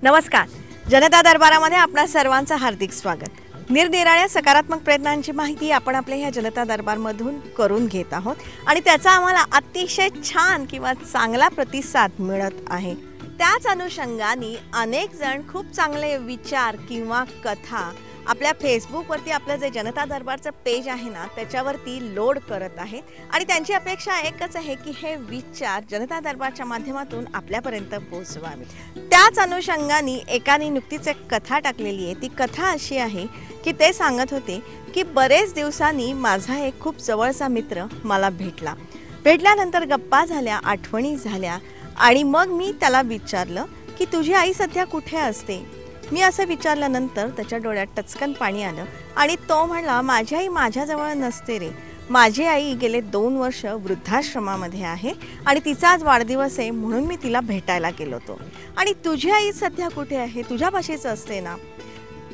नमस्कार. जनता दरबारामध्ये आपणा सर्वांचं हार्दिक स्वागत. निरनिराळ्या सकारात्मक प्रयत्नांची माहिती आपण आपल्या ह्या जनता दरबारमधून करून घेत आहोत आणि त्याचा आम्हाला अतिशय छान किंवा चांगला प्रतिसाद मिळत आहे. त्याच अनुषंगाने अनेक जण खूप चांगले विचार किंवा कथा आपल्या फेसबुकवरती आपलं जे जनता दरबारचं पेज आहे ना त्याच्यावरती लोड करत आहेत आणि त्यांची अपेक्षा एकच आहे की हे विचार जनता दरबारच्या माध्यमातून आपल्यापर्यंत पोहोचवावे. त्याच अनुषंगाने एकाने नुकतीच एक कथा टाकलेली आहे. ती कथा अशी आहे की ते सांगत होते की बरेच दिवसांनी माझा एक खूप जवळचा मित्र मला भेटल्यानंतर गप्पा झाल्या, आठवणी झाल्या आणि मग मी त्याला विचारलं की तुझी आई सध्या कुठे असते. मी असं विचारल्यानंतर त्याच्या डोळ्यात टचकन पाणी आलं आणि तो म्हणला, माझी आई माझ्याजवळ नसते रे. माझी आई गेले 2 वर्ष वृद्धाश्रमामध्ये आहे आणि तिचा आज वाढदिवस आहे म्हणून मी तिला भेटायला गेलो होतो. आणि तुझी आई सध्या कुठे आहे, तुझ्यापाशीच असते ना.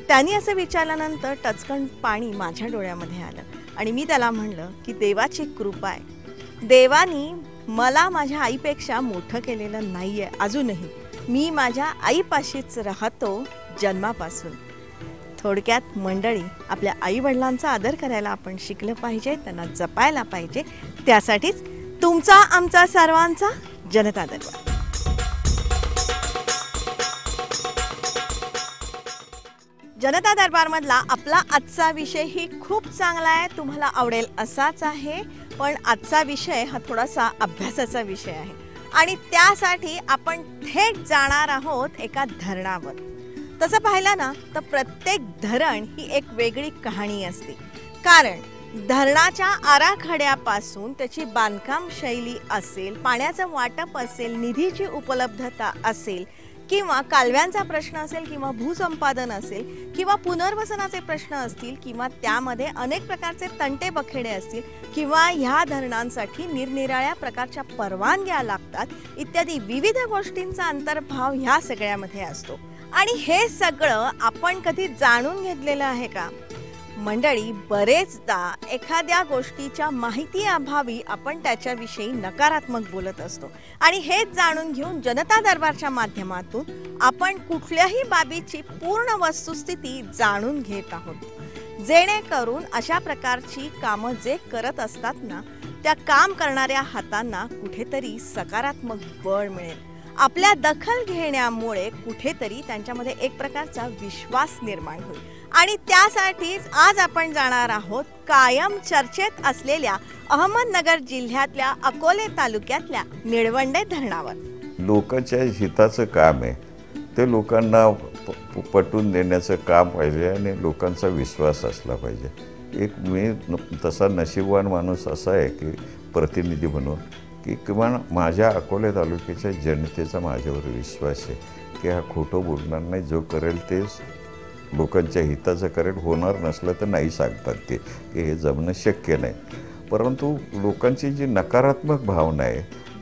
त्यांनी असं विचारल्यानंतर टचकन पाणी माझ्या डोळ्यामध्ये आलं आणि मी त्याला म्हणलं की देवाची कृपा आहे. देवानी मला माझ्या आईपेक्षा मोठं केलेलं नाही आहे. अजूनही मी माझ्या आईपाशीच राहतो जन्मापासून. थोडक्यात मंडळी, आपल्या आईवडिलांचा आदर करायला आपण शिकलं पाहिजे, त्यांना जपायला पाहिजे. त्यासाठीच तुमचा आमचा सर्वांचा जनता दरबार. जनता दरबारमधला आपला आजचा विषय ही खूप चांगला आहे, तुम्हाला आवडेल असाच आहे. पण आजचा विषय हा थोडासा अभ्यासाचा विषय आहे आणि त्यासाठी आपण थेट जाणार आहोत एका धरणावर. तसं पाहिलं ना तर प्रत्येक धरण ही एक वेगळी कहाणी असते. कारण धरणाच्या आराखड्यापासून त्याची बांधकाम शैली असेल, पाण्याचं वाटप असेल, निधीची उपलब्धता असेल किंवा कालव्यांचा प्रश्न असेल किंवा भूसंपादन असेल किंवा पुनर्वसनाचे प्रश्न असतील किंवा त्यामध्ये अनेक प्रकारचे तंटे बखेडे असतील किंवा ह्या धरणांसाठी निरनिराळ्या प्रकारच्या परवानग्या लागतात इत्यादी विविध गोष्टींचा अंतर्भाव ह्या सगळ्यामध्ये असतो. आणि हे सगळं आपण कधी जाणून घेतलेलं आहे का मंडळी? बरेचदा एखाद्या गोष्टीच्या माहिती अभावी आपण त्याच्याविषयी नकारात्मक बोलत असतो आणि हेच जाणून घेऊन जनता दरबारच्या माध्यमातून आपण कुठल्याही बाबीची पूर्ण वस्तुस्थिती जाणून घेत आहोत, जेणेकरून अशा प्रकारची कामं जे करत असतात ना त्या काम करणाऱ्या हातांना कुठेतरी सकारात्मक बळ मिळेल. आपल्या दखल घेण्यामुळे कुठेतरी त्यांच्यामध्ये एक प्रकारचा विश्वास निर्माण होईल. आणि त्यासाठीच आज आपण जाणार आहोत कायम चर्चेत असलेल्या अहमदनगर जिल्ह्यातल्या अकोले तालुक्यातल्या निळवंडे धरणावर. लोकांच्या हिताचं काम आहे, ते लोकांना पटवून देण्याचं काम पाहिजे आणि लोकांचा विश्वास असला पाहिजे. एक मी तसा नशीबवान माणूस असा आहे की प्रतिनिधी म्हणून की किमान माझ्या अकोले तालुक्याच्या जनतेचा माझ्यावर विश्वास आहे की हा खोटं बोलणार नाही, जो करेल ते लोकांच्या हिताचं करेल. होणार नसलं तर नाही सांगतात ते की हे जमणं शक्य नाही. परंतु लोकांची जी नकारात्मक भावना आहे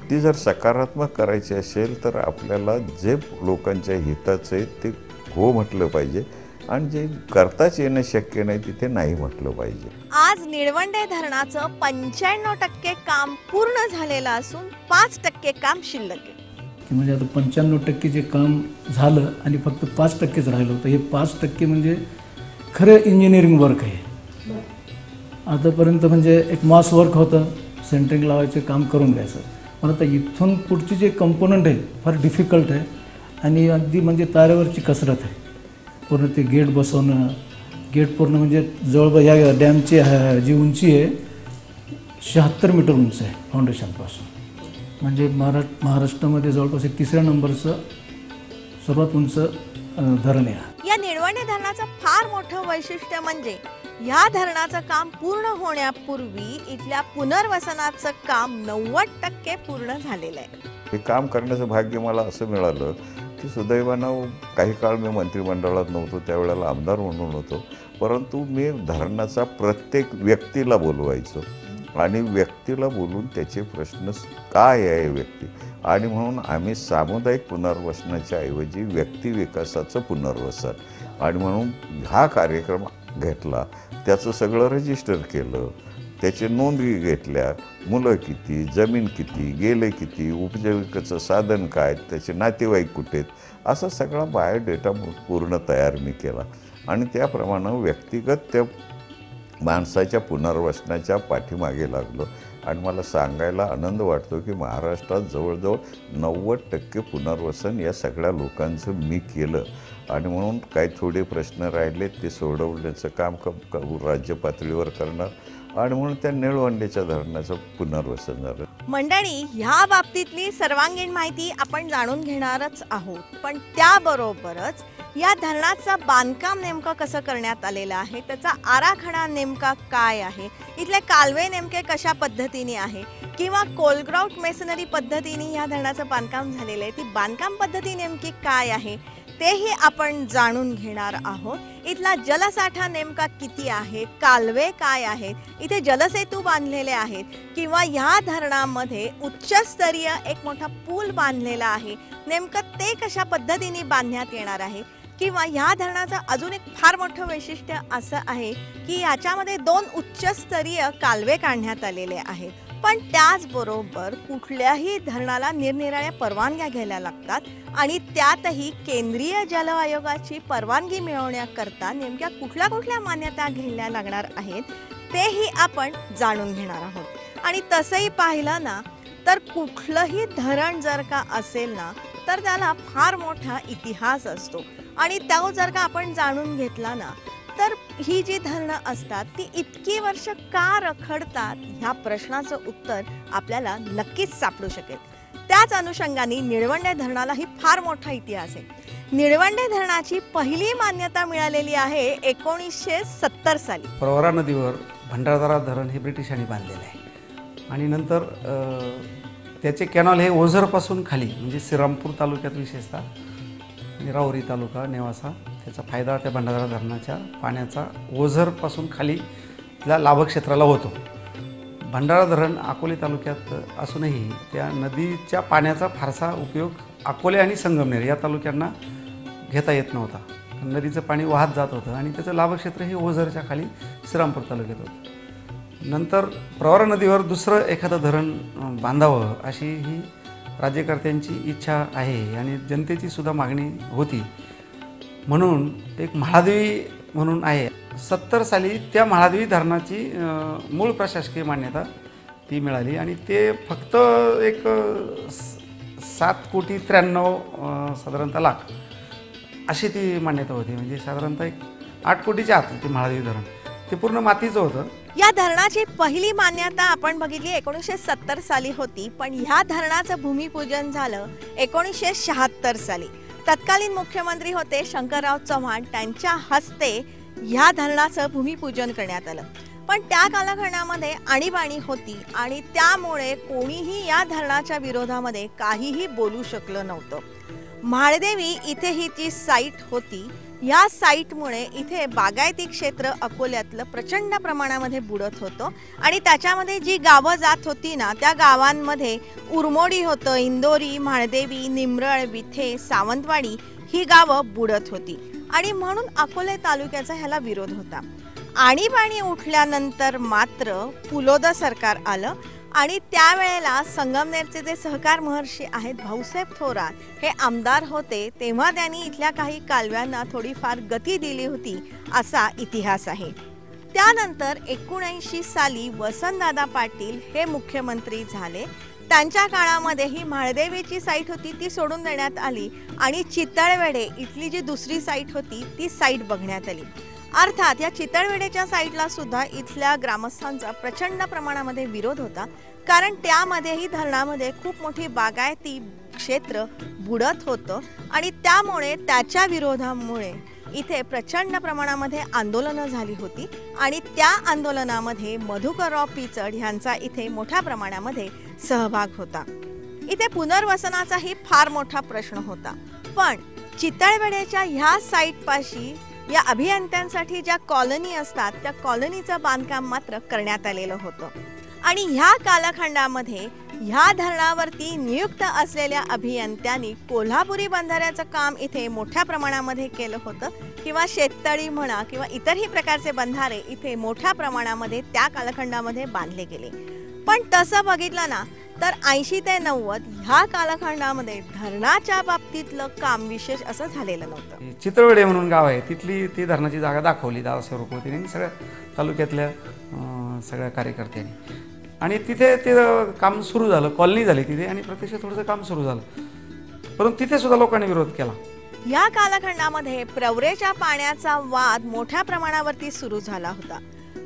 ती जर सकारात्मक करायची असेल तर आपल्याला जे लोकांच्या हिताचं आहे ते हो म्हटलं पाहिजे आणि जे करताच येणं शक्य नाही तिथे नाही म्हटलं पाहिजे. आज निळवंडे धरणाचं 95% काम पूर्ण झालेलं असून 5% काम शिल्लक आहे. म्हणजे आता 95% जे काम झालं आणि फक्त 5%च राहिलं होतं. हे 5% म्हणजे खरं इंजिनिअरिंग वर्क आहे. आतापर्यंत म्हणजे एक मॉस वर्क होतं, सेंटरिंग लावायचे काम करून घ्यायचं. पण आता इथून पुढची जे कंपोनंट आहे फार डिफिकल्ट आहे आणि अगदी म्हणजे तारेवरची कसरत आहे. पूर्ण ते गेट बसवणं, गेट पूर्ण म्हणजे जवळपास या डॅमची जी उंची आहे 76 मीटर उंच आहे फाउंडेशनपासून. म्हणजे महाराष्ट्रामध्ये जवळपास 3ऱ्या नंबरचं सर्वात उंच धरण आहे. या निळवंडे धरणाचं फार मोठं वैशिष्ट्य म्हणजे या धरणाचं काम पूर्ण होण्यापूर्वी इथल्या पुनर्वसनाचं काम 90% पूर्ण झालेलं आहे. हे काम करण्याचं भाग्य मला असं मिळालं की सुदैवानं काही काळ मी मंत्रिमंडळात नव्हतो, त्यावेळेला आमदार म्हणून होतो. परंतु मी धरणाचा प्रत्येक व्यक्तीला बोलवायचो आणि व्यक्तीला बोलून त्याचे प्रश्न काय आहे व्यक्ती, आणि म्हणून आम्ही सामुदायिक पुनर्वसनाच्या ऐवजी व्यक्ती विकासाचं पुनर्वसन आणि म्हणून हा कार्यक्रम घेतला. त्याचं सगळं रजिस्टर केलं त्याची नोंदी घेतल्या, मुलं किती, जमीन किती, गेले किती, उपजीविकेचं साधन काय, त्याचे नातेवाईक कुठे आहेत, असा सगळा बायोडेटा पूर्ण तयार मी केला आणि त्याप्रमाणे व्यक्तिगत त्या माणसाच्या पुनर्वसनाच्या पाठीमागे लागलो आणि मला सांगायला आनंद वाटतो की महाराष्ट्रात जवळजवळ 90% पुनर्वसन या सगळ्या लोकांचं मी केलं आणि म्हणून काही थोडे प्रश्न राहिले ते सोडवण्याचं काम राज्य पातळीवर करणार आणि म्हणून त्या निळवंडेच्या धरणाचं पुनर्वसन झालं. मंडळी, ह्या बाबतीतली सर्वांगीण माहिती आपण जाणून घेणारच आहोत, पण त्याबरोबरच या धरणाचं बांधकाम नेमकं कसं करण्यात आलेलं आहे, त्याचा आराखडा नेमका काय आहे, इथले कालवे नेमके कशा पद्धतीने आहे किंवा कोलग्राउट मेसनरी पद्धतीने या धरणाचं बांधकाम झालेलं आहे, ती बांधकाम पद्धती नेमकी काय आहे तेही आपण जाणून घेणार आहोत. इथला जलसाठा नेमका किती आहे, कालवे काय आहेत, इथे जलसेतू बांधलेले आहेत किंवा ह्या धरणामध्ये उच्चस्तरीय एक मोठा पूल बांधलेला आहे, नेमकं ते कशा पद्धतीने बांधण्यात येणार आहे किंवा ह्या धरणाचं अजून एक फार मोठं वैशिष्ट्य असं आहे की याच्यामध्ये 2 उच्चस्तरीय कालवे काढण्यात आलेले आहेत. पण त्याचबरोबर कुठल्याही धरणाला निरनिराळ्या परवानग्या घ्यायला लागतात आणि त्यातही केंद्रीय जल आयोगाची परवानगी मिळवण्याकरता नेमक्या कुठल्या कुठल्या मान्यता घ्यायला लागणार आहेत तेही आपण जाणून घेणार आहोत. आणि तसंही पाहिलं ना तर कुठलंही धरण जर का असेल ना तर त्याला फार मोठा इतिहास असतो आणि तो जर का आपण जाणून घेतला ना तर ही जी धरणं असतात ती इतकी वर्ष का रखडतात ह्या प्रश्नाचं उत्तर आपल्याला नक्कीच सापडू शकेल. त्याच अनुषंगाने निळवंडे धरणालाही फार मोठा इतिहास आहे. निळवंडे धरणाची पहिली मान्यता मिळालेली आहे 1970 साली. प्रवरा नदीवर भंडारदरा धरण हे ब्रिटिशांनी बांधलेलं आहे आणि नंतर त्याचे कॅनॉल हे ओझरपासून खाली म्हणजे श्रीरामपूर तालुक्यात विशेषतः आणि राहुरी तालुका नेवासा त्याचा फायदा त्या भंडारदरा धरणाच्या पाण्याचा ओझरपासून खाली या लाभक्षेत्राला होतो. भंडारा धरण अकोले तालुक्यात असूनही त्या नदीच्या पाण्याचा फारसा उपयोग अकोले आणि संगमनेर या तालुक्यांना घेता येत नव्हता. नदीचं पाणी वाहत जात होतं आणि त्याचं लाभक्षेत्र हे ओझरच्या खाली श्रीरामपूर तालुक्यात होतं. नंतर प्रवरा नदीवर दुसरं एखादं धरण बांधावं अशी ही राज्यकर्त्यांची इच्छा आहे आणि जनतेची सुद्धा मागणी होती. म्हणून एक म्हाळादेवी म्हणून आहे. 70 साली त्या म्हाळादेवी धरणाची मूळ प्रशासकीय मान्यता ती मिळाली आणि ते फक्त एक 7,93,00,000 साधारणतः लाख अशी ती मान्यता होती. म्हणजे साधारणतः एक 8 कोटीच्या आत ते म्हाळादेवी धरण ते पूर्ण मातीचं होतं. या धरणाची पहिली मान्यता आपण बघितली 1970 साली होती, पण ह्या धरणाचं भूमिपूजन झालं 1976 साली. तत्कालीन मुख्यमंत्री होते शंकरराव चव्हाण, त्यांच्या हस्ते ह्या धरणाचं भूमिपूजन करण्यात आलं. पण त्या कालखंडामध्ये आणीबाणी होती आणि त्यामुळे कोणीही या धरणाच्या विरोधामध्ये काहीही बोलू शकलं नव्हतं. म्हाळदेवी इथे ही जी साईट होती, या साईटमुळे इथे बागायती क्षेत्र अकोल्यातलं प्रचंड प्रमाणामध्ये बुडत होतं आणि त्याच्यामध्ये जी गावं जात होती ना त्या गावांमध्ये उरमोडी होतं, इंदोरी, म्हाळदेवी, निमरळ, विथे, सावंतवाडी ही गावं बुडत होती आणि म्हणून अकोले तालुक्याचा ह्याला विरोध होता. आणीबाणी उठल्यानंतर मात्र पुलोद सरकार आलं आणि त्यावेळेला संगमनेरचे जे सहकार महर्षी आहेत भाऊसाहेब थोरात हे आमदार होते, तेव्हा त्यांनी इथल्या काही कालव्यांना थोडीफार गती दिली होती असा इतिहास आहे. त्यानंतर 1979 साली वसंतदादा पाटील हे मुख्यमंत्री झाले. त्यांच्या काळामध्ये ही म्हाळदेवीची साईट होती ती सोडून देण्यात आली आणि चितळवेढे इथली जी दुसरी साईट होती ती साईट बघण्यात आली. अर्थात या चितळवेढेच्या साईटला सुद्धा इथल्या ग्रामस्थांचा प्रचंड प्रमाणामध्ये विरोध होता, कारण त्यामध्येही धरणामध्ये खूप मोठी बागायती क्षेत्र बुडत होतं आणि त्यामुळे त्याच्या विरोधामुळे इथे प्रचंड प्रमाणामध्ये आंदोलनं झाली होती आणि त्या आंदोलनामध्ये मधुकरराव पिचड यांचा इथे मोठ्या प्रमाणामध्ये सहभाग होता. इथे पुनर्वसनाचाही फार मोठा प्रश्न होता. पण चितळवेढेच्या ह्या साईटपाशी या अभियंत्यांसाठी ज्या कॉलनी असतात त्या कॉलनीचं बांधकाम मात्र करण्यात आलेलं होतं आणि ह्या कालखंडामध्ये ह्या धरणावरती नियुक्त असलेल्या अभियंत्यांनी कोल्हापुरी बंधाऱ्याचं काम इथे मोठ्या प्रमाणामध्ये केलं होतं किंवा शेततळी म्हणा किंवा इतरही प्रकारचे बंधारे इथे मोठ्या प्रमाणामध्ये त्या कालखंडामध्ये बांधले गेले. पण तसं बघितलं ना तर 80 ते 90 ह्या कालखंडामध्ये धरणाच्या बाबतीतलं काम विशेष असं झालेलं नव्हतं. चितळवेडे म्हणून गाव आहे, तिथली ती धरणाची जागा दाखवली दादासाहेब रुपवतेने आणि सगळ्या तालुक्यातल्या सगळ्या कार्यकर्त्यांनी. आणि तिथे ते काम सुरू झालं, कॉलनी झाली तिथे आणि प्रत्यक्ष थोडंसं काम सुरू झालं, परंतु तिथे सुद्धा लोकांनी विरोध केला. या कालखंडामध्ये प्रवरेच्या पाण्याचा वाद मोठ्या प्रमाणावरती सुरू झाला होता.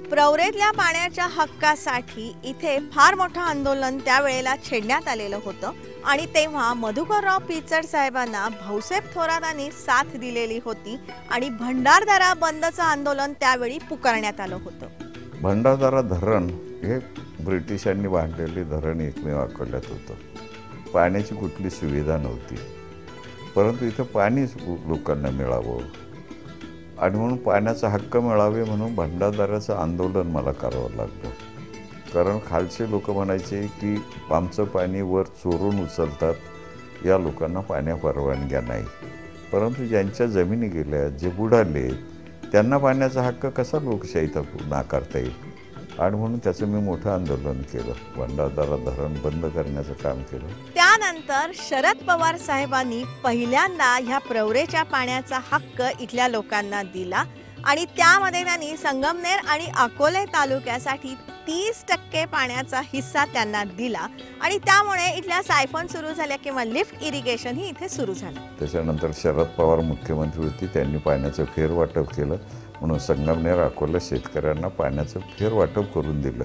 प्रवरेतल्या पाण्याच्या हक्कासाठी इथे फार मोठं आंदोलन त्यावेळेला छेडण्यात आलेलं होतं आणि तेव्हा मधुकरराव पिचड साहेबांना भाऊसाहेब थोरातांनी साथ दिलेली होती आणि भंडारदरा बंदचं आंदोलन त्यावेळी पुकारण्यात आलं होतं. भंडारदरा धरण हे ब्रिटिशांनी बांधलेले धरण एकमेव अकोल्यात होतं. पाण्याची कुठली सुविधा नव्हती, परंतु इथं पाणी लोकांना मिळावं आणि म्हणून पाण्याचा हक्क मिळावे म्हणून भंडारदऱ्याचं आंदोलन मला करावं लागलं. कारण खालचे लोक म्हणायचे की आमचं पाणी वर चोरून उचलतात, या लोकांना पाण्या परवानग्या नाही. परंतु ज्यांच्या जमिनी गेल्या, जे बुडाले, त्यांना पाण्याचा हक्क कसा लोकशाहीत नाकारता येईल आणि म्हणून त्याचं मी मोठं आंदोलन केलं. भंडारदरा धरण बंद करण्याचं काम केलं. त्यानंतर शरद पवार साहेबांनी पहिल्यांदा ह्या प्रवरेच्या पाण्याचा हक्क इथल्या लोकांना दिला आणि त्यामध्ये त्यांनी संगमनेर आणि अकोले तालुक्यासाठी 30% पाण्याचा हिस्सा त्यांना दिला आणि त्यामुळे इथल्या सायफन सुरू झाल्या किंवा लिफ्ट इरिगेशन ही इथे सुरू झालं. त्याच्यानंतर शरद पवार मुख्यमंत्री होती, त्यांनी पाण्याचं फेरवाटप केलं म्हणून संगमनेर अकोला शेतकऱ्यांना पाण्याचं फेरवाटप करून दिलं.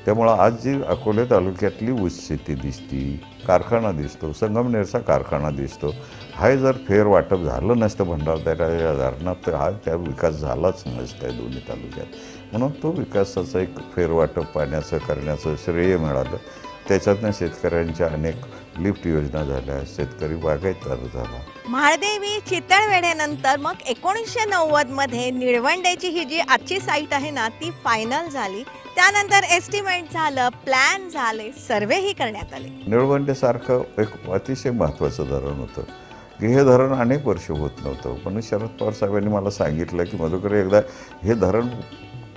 त्यामुळं आज जी अकोले तालुक्यातली ऊस शेती दिसती, कारखाना दिसतो, संगमनेरचा कारखाना दिसतो, हा जर फेरवाटप झालं नसतं भंडारदऱ्याच्या धरणात तर हा त्या विकास झालाच नसता आहे दोन्ही तालुक्यात. म्हणून तो विकासाचा एक फेरवाटप पाण्याचं करण्याचं श्रेय मिळालं. त्याच्यातनं शेतकऱ्यांच्या अनेक लिफ्ट योजना झाल्या, शेतकरी बागायतदार झाला. म्हाळदेवी चितळवेढेनंतर मग 1990 मध्ये निळवंडेची ही जी आजची साईट आहे ना ती फायनल झाली. त्यानंतर एस्टिमेट झालं, प्लॅन झाले, सर्वेही करण्यात आले. निळवंडेसारखं एक अतिशय महत्त्वाचं धरण होतं की हे धरण अनेक वर्ष होत नव्हतं. पण शरद पवार साहेबांनी मला सांगितलं की मधुकर एकदा हे धरण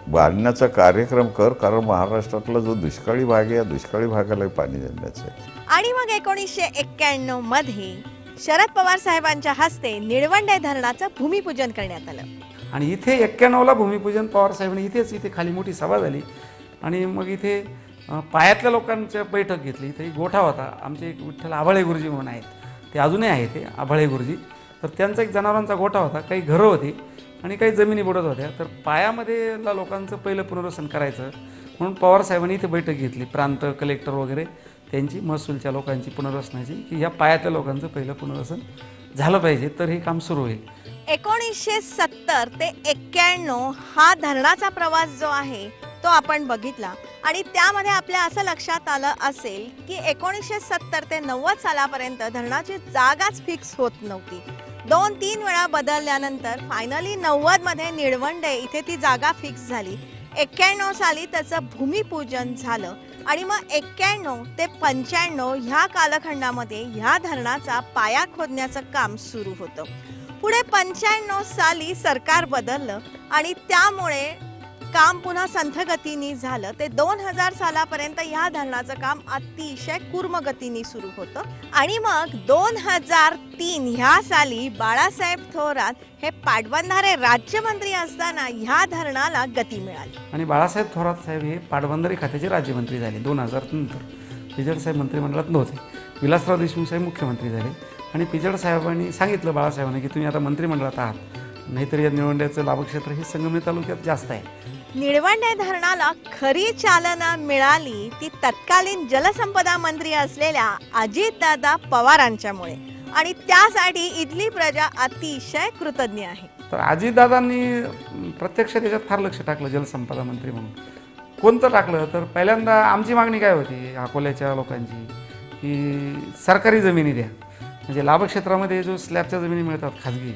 बांधण्याचा कार्यक्रम कर, कारण महाराष्ट्रातला जो दुष्काळी भाग आहे या दुष्काळी भागाला पाणी देण्याचं आहे. आणि मग 1991 मध्ये शरद पवार साहेबांच्या हस्ते निळवंडे धरणाचं भूमिपूजन करण्यात आलं. आणि इथे 91ला भूमिपूजन पवार साहेबांनी इथे खाली मोठी सभा झाली आणि मग इथे पायातल्या लोकांच्या बैठक घेतली. इथे गोठा होता, आमचे एक विठ्ठल आभाळे गुरुजी म्हणून आहेत, ते अजूनही आहे ते आभाळे गुरुजी. तर त्यांचा एक जनावरांचा गोठा होता, काही घरं होती आणि काही जमिनी बुडत होत्या. तर पायामध्ये लोकांचं पहिलं पुनर्वसन करायचं म्हणून पवार साहेबांनी इथे बैठक घेतली. प्रांत कलेक्टर वगैरे त्यांची, महसूलच्या लोकांची पुनर्वसनाची, की ह्या पायातल्या लोकांचं पहिलं पुनर्वसन झालं पाहिजे तर हे काम सुरू होईल. 1970 ते 91 हा धरणाचा प्रवास जो आहे तो आपण बघितला आणि त्यामध्ये आपल्या असं लक्षात आलं असेल की 1970 ते 90 सालापर्यंत धरणाची जागाच फिक्स होत नव्हती. 2-3 वेळा बदलल्यानंतर फायनली 90 मध्ये निळवंडे इथे ती जागा फिक्स झाली. 91 साली त्याचं भूमिपूजन झालं आणि मग 91 ते 95 ह्या कालखंडामध्ये ह्या धरणाचा पाया खोदण्याचं काम सुरू होतं. पुढे 95 साली सरकार बदललं आणि त्यामुळे काम पुन्हा संथ गतीने झालं. ते 2000 सालापर्यंत ह्या धरणाचं काम अतिशय कूर्म गतीने सुरू होतं आणि मग 2003 ह्या साली बाळासाहेब थोरात हे पाटबंधारे राज्यमंत्री असताना ह्या धरणाला गती मिळाली. आणि बाळासाहेब थोरात साहेब हे पाटबंधारे खात्याचे राज्यमंत्री झाले 2000 नंतर. पिचड साहेब मंत्रिमंडळात नव्हते. विलासराव देशमुख साहेब मुख्यमंत्री झाले आणि पिचड साहेबांनी सांगितलं बाळासाहेबांना की तुम्ही आता मंत्रिमंडळात आहात, नाहीतर या निळवंड्याचं लाभक्षेत्र हे संगमनेर तालुक्यात जास्त आहे. निळवंडे धरणाला खरी चालना मिळाली ती तत्कालीन जलसंपदा मंत्री असलेल्या अजितदादा पवारांच्यामुळे आणि त्यासाठी इथली प्रजा अतिशय कृतज्ञ आहे. तर अजितदादांनी प्रत्यक्ष त्याच्यात फार लक्ष टाकलं जलसंपदा मंत्री म्हणून. कोणतं टाकलं तर पहिल्यांदा आमची मागणी काय होती अकोल्याच्या लोकांची की सरकारी जमिनी द्या, म्हणजे लाभक्षेत्रामध्ये जो स्लॅबच्या जमिनी मिळतात खाजगी,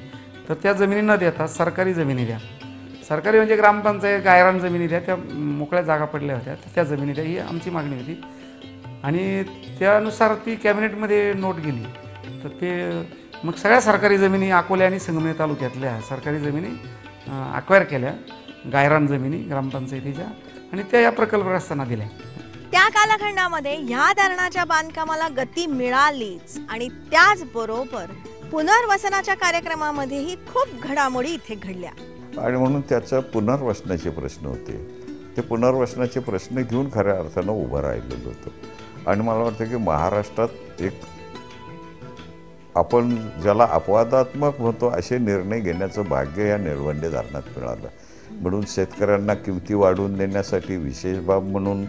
तर त्या जमिनी न देता सरकारी जमिनी द्या. सरकारी म्हणजे ग्रामपंचायत गायरान जमिनी द्या, त्या मोकळ्या जागा पडल्या होत्या त्या जमिनी द्या, ही आमची मागणी होती. आणि त्यानुसार ती कॅबिनेटमध्ये नोट गेली. तर ते मग सगळ्या सरकारी जमिनी अकोले आणि संगमनेर तालुक्यातल्या सरकारी जमिनी अक्वायर केल्या, गायरान जमिनी ग्रामपंचायतीच्या, आणि त्या या प्रकल्पग्रस्तांना दिल्या. त्या कालखंडामध्ये ह्या धरणाच्या बांधकामाला गती मिळालीच आणि त्याचबरोबर पुनर्वसनाच्या कार्यक्रमामध्येही खूप घडामोडी इथे घडल्या. आणि म्हणून त्याचं पुनर्वसनाचे प्रश्न होते. ते पुनर्वसनाचे प्रश्न घेऊन खऱ्या अर्थानं उभं राहिलेलं होतं. आणि मला वाटतं की महाराष्ट्रात एक आपण ज्याला अपवादात्मक होतो असे निर्णय घेण्याचं भाग्य या निळवंडे धरणात मिळालं. म्हणून शेतकऱ्यांना किमती वाढवून देण्यासाठी विशेष बाब म्हणून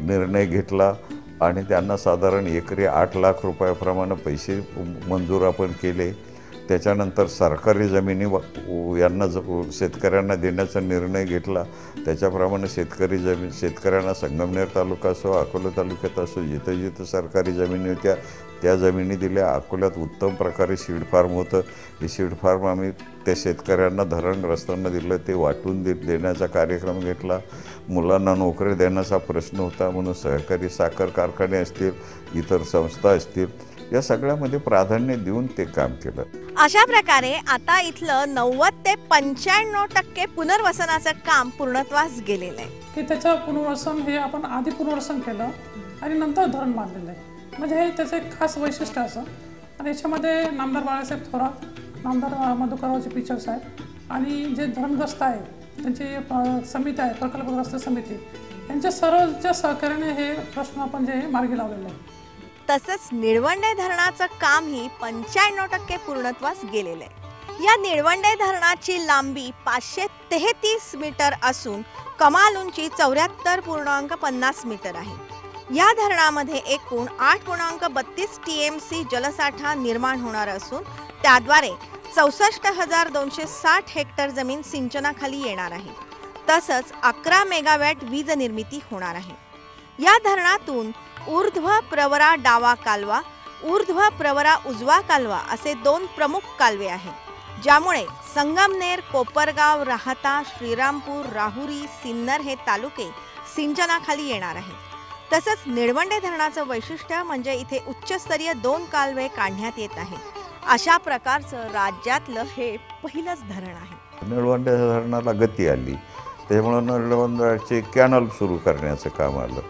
निर्णय घेतला आणि त्यांना साधारण एकरी 8 लाख रुपयाप्रमाणे पैसे मंजूर आपण केले. त्याच्यानंतर सरकारी जमिनी यांना शेतकऱ्यांना देण्याचा निर्णय घेतला. त्याच्याप्रमाणे शेतकऱ्यांना संगमनेर तालुका असो, अकोला तालुक्यात असो, जिथं जिथं सरकारी जमिनी होत्या त्या जमिनी दिल्या. अकोल्यात उत्तम प्रकारे सीड फार्म होतं. हे सीड फार्म आम्ही त्या शेतकऱ्यांना धरणग्रस्तांना दिलं, ते वाटून देण्याचा कार्यक्रम घेतला. मुलांना नोकरी देण्याचा प्रश्न होता म्हणून सहकारी साखर कारखाने असतील, इतर संस्था असतील, या सगळ्यामध्ये प्राधान्य देऊन ते काम केलं. अशा प्रकारे आता इथलं 90 ते 95% पुनर्वसनाचं काम पूर्णत्वास गेलेलं आहे. की त्याचं पुनर्वसन हे आपण आधी पुनर्वसन केलं आणि नंतर धरण बांधलेलं आहे. म्हणजे हे त्याचं एक खास वैशिष्ट्य असं. आणि याच्यामध्ये नामदार बाळासाहेब थोरात, नामदार मधुकररावचे फीचर्स आहेत आणि जे धरणग्रस्त आहे त्यांची समिती आहे, प्रकल्पग्रस्त समिती, यांच्या सर्वच्या सहकार्याने हे प्रश्न आपण जे मार्गी लावलेले आहे. तसंच निळवंडे धरणाचं कामही 95% पूर्णत्वास गेलेलं आहे. या निळवंडे धरणाची लांबी 533 मीटर असून कमाल उंची 74.50 मीटर आहे. या धरणामध्ये एकूण 8.32 TMC जलसाठा निर्माण होणार असून त्याद्वारे 64,260 हेक्टर जमीन सिंचनाखाली येणार आहे. तसंच 11 मेगावॅट वीज निर्मिती होणार आहे. या धरणातून ऊर्ध्व प्रवरा डावा कालवा, ऊर्ध्व प्रवरा उजवा कालवा असे 2 प्रमुख कालवे आहेत, ज्यामुळे संगमनेर, कोपरगाव, राहाता, श्रीरामपूर, राहुरी, सिन्नर हे तालुके सिंचनाखाली येणार आहेत. तसंच निळवंडे धरणाचं वैशिष्ट्य म्हणजे इथे उच्चस्तरीय 2 कालवे काढण्यात येत आहेत. अशा प्रकारचं राज्यातलं हे पहिलंच धरण आहे. निळवंडे धरणाला गती आली, त्यामुळं निळवंडेचे कॅनल सुरू करण्याचं काम आलं.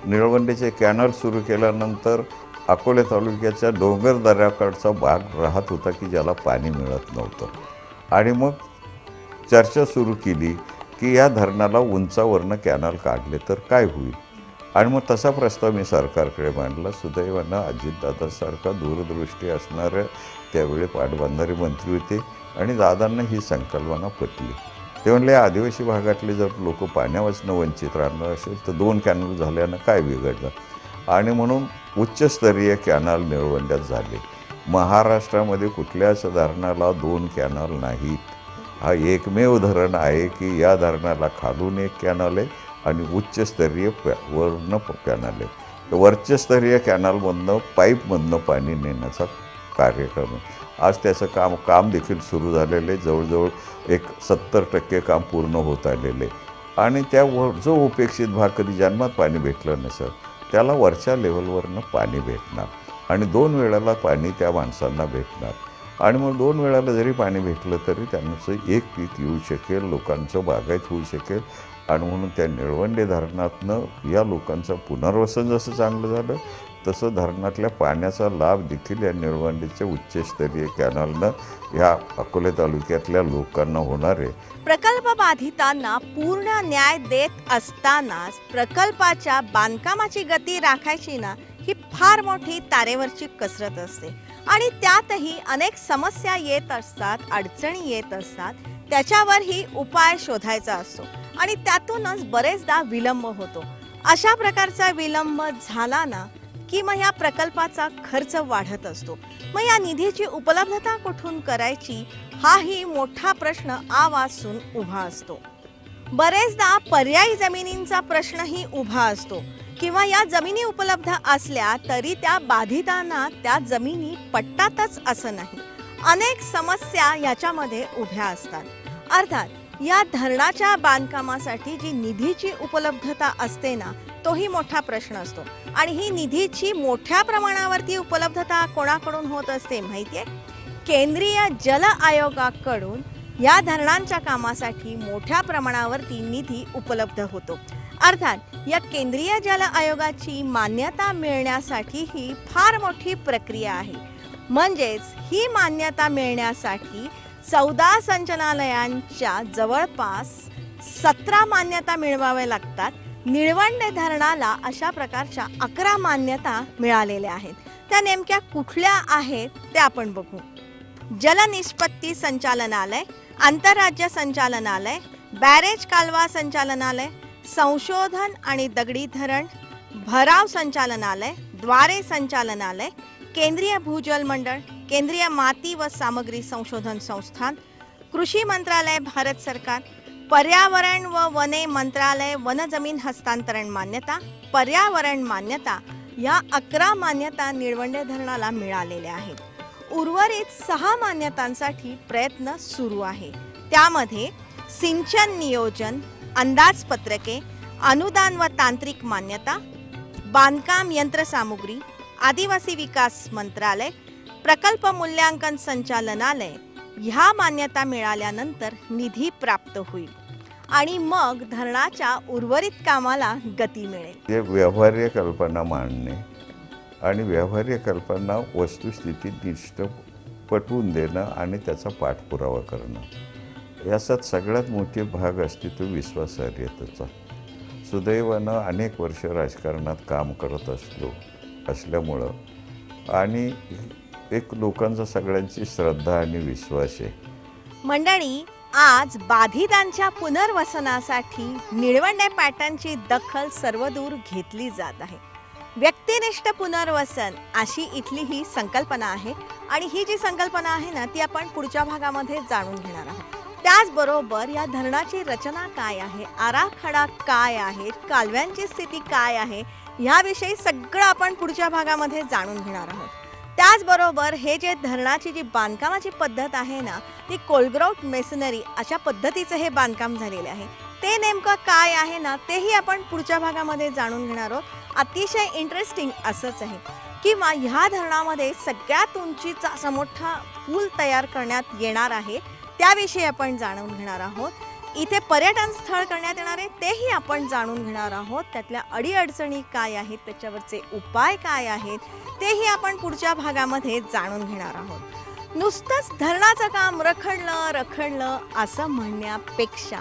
निळवंडेचे कॅनल सुरू केल्यानंतर अकोले तालुक्याच्या डोंगर दऱ्याकडचा भाग राहत होता की ज्याला पाणी मिळत नव्हतं. आणि मग चर्चा सुरू केली की या धरणाला उंचावरनं कॅनल काढले तर काय होईल. आणि मग तसा प्रस्ताव मी सरकारकडे मांडला. सुदैवानं अजितदादासारखा दूरदृष्टी असणारे त्यावेळी पाटबंधारे मंत्री होते आणि दादांना ही संकल्पना पटली. ते म्हणले आदिवासी भागातले जर लोक पाण्यावाचनं वंचित राहणार असेल तर 2 कॅनल झाल्यानं काय बिघडलं. आणि म्हणून उच्चस्तरीय कॅनल निळवंड्यात झाले. महाराष्ट्रामध्ये कुठल्याच धरणाला 2 कॅनल नाहीत. हा एकमेव धरण आहे की या धरणाला खालून एक कॅनल आहे आणि उच्चस्तरीय वरनं कॅनल आहे. वरचस्तरीय कॅनलमधनं पाईपमधनं पाणी नेण्याचा कार्यक्रम आहे. आज त्याचं काम देखील सुरू झालेलं आहे. जवळजवळ एक 70% काम पूर्ण होत आलेलं आहे. आणि त्यावर जो उपेक्षित भाग कधी जन्मात पाणी भेटलं नसेल त्याला वरच्या लेवलवरनं पाणी भेटणार आणि 2 वेळाला पाणी त्या माणसांना भेटणार. आणि मग 2 वेळाला जरी पाणी भेटलं तरी त्यांचं एक पीक येऊ शकेल, लोकांचं बागायत होऊ शकेल. आणि म्हणून त्या निळवंडे धरणातनं या लोकांचं पुनर्वसन जसं चांगलं झालं तसं धरणातल्या पाण्याचा लाभ देखील या निळवंडेच्या उच्चस्तरीय कॅनलनं ह्या अकोले तालुक्यातल्या लोकांना होणार आहे. प्रकल्प बाधितांना पूर्ण न्याय देत असतानाच प्रकल्पाच्या बांधकामाची गती राखायची ना, ही फार मोठी तारेवरची कसरत असते. आणि त्यातही अनेक समस्या येत असतात, अडचणी येत असतात. त्याच्यावरही उपाय शोधायचा असतो आणि त्यातूनच बरेचदा विलंब होतो. अशा प्रकारचा विलंब झाला ना की मग या प्रकल्पाचा खर्च वाढत असतो. मग या निधीची उपलब्धता कुठून करायची हाही मोठा प्रश्न आवाजून उभा असतो. बरेचदा पर्यायी जमिनींचा प्रश्नही उभा असतो किंवा या जमिनी उपलब्ध असल्या तरी त्या बाधितांना त्या जमिनी पटतातच असं नाही. अनेक समस्या याच्यामध्ये उभ्या असतात. अर्थात या धरणाच्या बांधकामासाठी जी निधीची उपलब्धता असते ना तोही मोठा प्रश्न असतो. आणि ही निधीची मोठ्या प्रमाणावरती उपलब्धता कोणाकडून होत असते माहितीये? केंद्रीय जल आयोगाकडून या धरणांच्या कामासाठी मोठ्या प्रमाणावरती निधी उपलब्ध होतो. अर्थात या केंद्रीय जल आयोगाची मान्यता मिळण्यासाठी ही फार मोठी प्रक्रिया आहे. म्हणजेच ही मान्यता मिळण्यासाठी 14 संचालनालयांच्या जवळपास 17 मान्यता मिळवाव्या लागतात. निळवंडे धरणाला अशा प्रकारच्या 11 मान्यता मिळालेल्या आहेत. त्या नेमक्या कुठल्या आहेत ते आपण बघू. जलनिष्पत्ती संचालनालय, आंतरराज्य संचालनालय, बॅरेज कालवा संचालनालय, संशोधन आणि दगडी धरण, भराव संचालनालय, द्वारे संचालनालय, केंद्रीय भूजल मंडळ, केंद्रीय माती व सामग्री संशोधन संस्थान, कृषी मंत्रालय भारत सरकार, पर्यावरण व वने मंत्रालय वन जमीन हस्तांतरण मान्यता, पर्यावरण मान्यता या 11 मान्यता निळवंडे धरणाला मिळालेल्या आहेत. उर्वरित 6 मान्यतांसाठी प्रयत्न सुरू आहे. त्यामध्ये सिंचन नियोजन, अंदाजपत्रके, अनुदान व तांत्रिक मान्यता, बांधकाम यंत्रसामुग्री, आदिवासी विकास मंत्रालय, प्रकल्प मूल्यांकन संचालनालय ह्या मान्यता मिळाल्यानंतर निधी प्राप्त होईल आणि मग धरणाच्या उर्वरित कामाला गती मिळेल. ते व्यवहार्य कल्पना मांडणे आणि व्यवहार्य कल्पना वस्तुस्थितीनिष्ठ पटवून देणं आणि त्याचा पाठपुरावा करणं याच्यात सगळ्यात मोठी भाग असते तो विश्वासार्हतेचा. सुदैवानं अनेक वर्ष राजकारणात काम करत असल्यामुळं आणि एक लोकांचा सगळ्यांची श्रद्धा आणि विश्वास आहे. मंडळी, आज बाधितांच्या पुनर्वसनासाठी निळवंडे पॅटर्नची दखल सर्वदूर घेतली जात आहे. व्यक्तिनिष्ठ पुनर्वसन अशी इथली ही संकल्पना आहे आणि ही जी संकल्पना आहे ना ती आपण पुढच्या भागामध्ये जाणून घेणार आहोत. त्याचबरोबर या धरणाची रचना काय आहे, आराखडा काय आहे, कालव्यांची स्थिती काय आहे याविषयी सगळं आपण पुढच्या भागामध्ये जाणून घेणार आहोत. त्याचबरोबर हे जे धरणाची जी बांधकामाची पद्धत आहे ना ती कोलग्राउट मेसनरी अशा पद्धतीचं हे बांधकाम झालेले आहे. ते नेमकं काय आहे ना तेही आपण पुढच्या भागामध्ये जाणून घेणार आहोत. अतिशय इंटरेस्टिंग असंच आहे किंवा ह्या धरणामध्ये सगळ्यात उंचीचा असा मोठा पूल तयार करण्यात येणार आहे त्याविषयी आपण जाणून घेणार आहोत. इथे पर्यटन स्थळ करण्यात येणार आहे तेही आपण जाणून घेणार आहोत. त्यातल्या अडीअडचणी काय आहेत, त्याच्यावरचे उपाय काय आहेत तेही आपण पुढच्या भागामध्ये जाणून घेणार आहोत. नुसतंच धरणाचं काम रखडलं असं म्हणण्यापेक्षा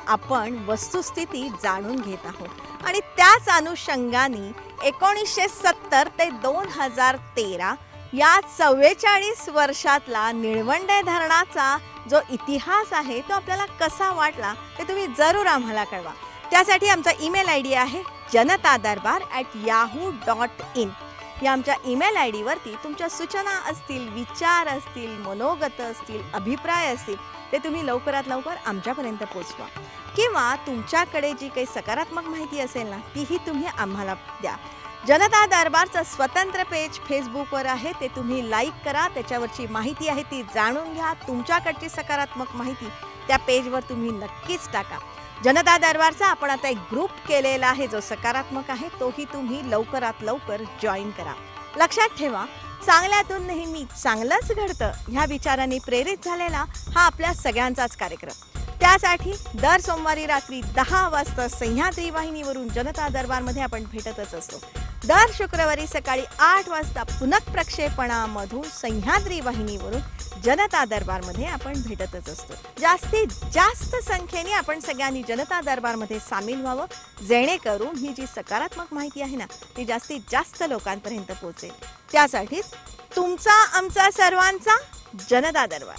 आपण वस्तुस्थिती जाणून घेत आहोत आणि त्याच अनुषंगाने 1970 ते 2013 या 44 वर्षातला निळवंडे धरणाचा जो इतिहास आहे तो आपल्याला कसा वाटला ते तुम्ही जरूर आम्हाला कळवा. त्यासाठी आमचा ईमेल ID आहे janatadarbar@yahoo.in. या आमच्या ईमेल ID वरती तुमच्या सूचना असतील, विचार असतील, मनोगत असतील, अभिप्राय असतील ते तुम्ही लवकरात लवकर आमच्यापर्यंत पोचवा किंवा तुमच्याकडे जी काही सकारात्मक माहिती असेल ना तीही तुम्ही आम्हाला द्या. जनता दरबारचं स्वतंत्र पेज फेसबुकवर आहे, ते तुम्ही लाईक करा. त्याच्यावरची माहिती आहे ती जाणून घ्या. तुमच्याकडची सकारात्मक माहिती त्या पेजवर तुम्ही नक्कीच टाका. जनता दरबारचा आपण आता एक ग्रुप केलेला आहे जो सकारात्मक आहे, तोही तुम्ही लवकरात लवकर जॉईन करा. लक्षात ठेवा, चांगल्यातून नेहमी चांगलंच घडतं ह्या विचाराने प्रेरित झालेला हा आपल्या सगळ्यांचाच कार्यक्रम. त्यासाठी दर सोमवारी रात्री 10 वाजता सह्याद्री वाहिनीवरून जनता दरबारमध्ये आपण भेटतच असतो. दर शुक्रवारी सकाळी 8 वाजता पुनःप्रक्षेपणामधून सह्याद्री वाहिनीवरून जनता दरबारमध्ये आपण भेटतच असतो. जास्तीत जास्त संख्येने आपण सगळ्यांनी जनता दरबारमध्ये सामील व्हावं, जेणेकरून ही जी सकारात्मक माहिती आहे ना ती जास्तीत जास्त लोकांपर्यंत पोहोचेल. त्यासाठीच तुमचा आमचा सर्वांचा जनता दरबार.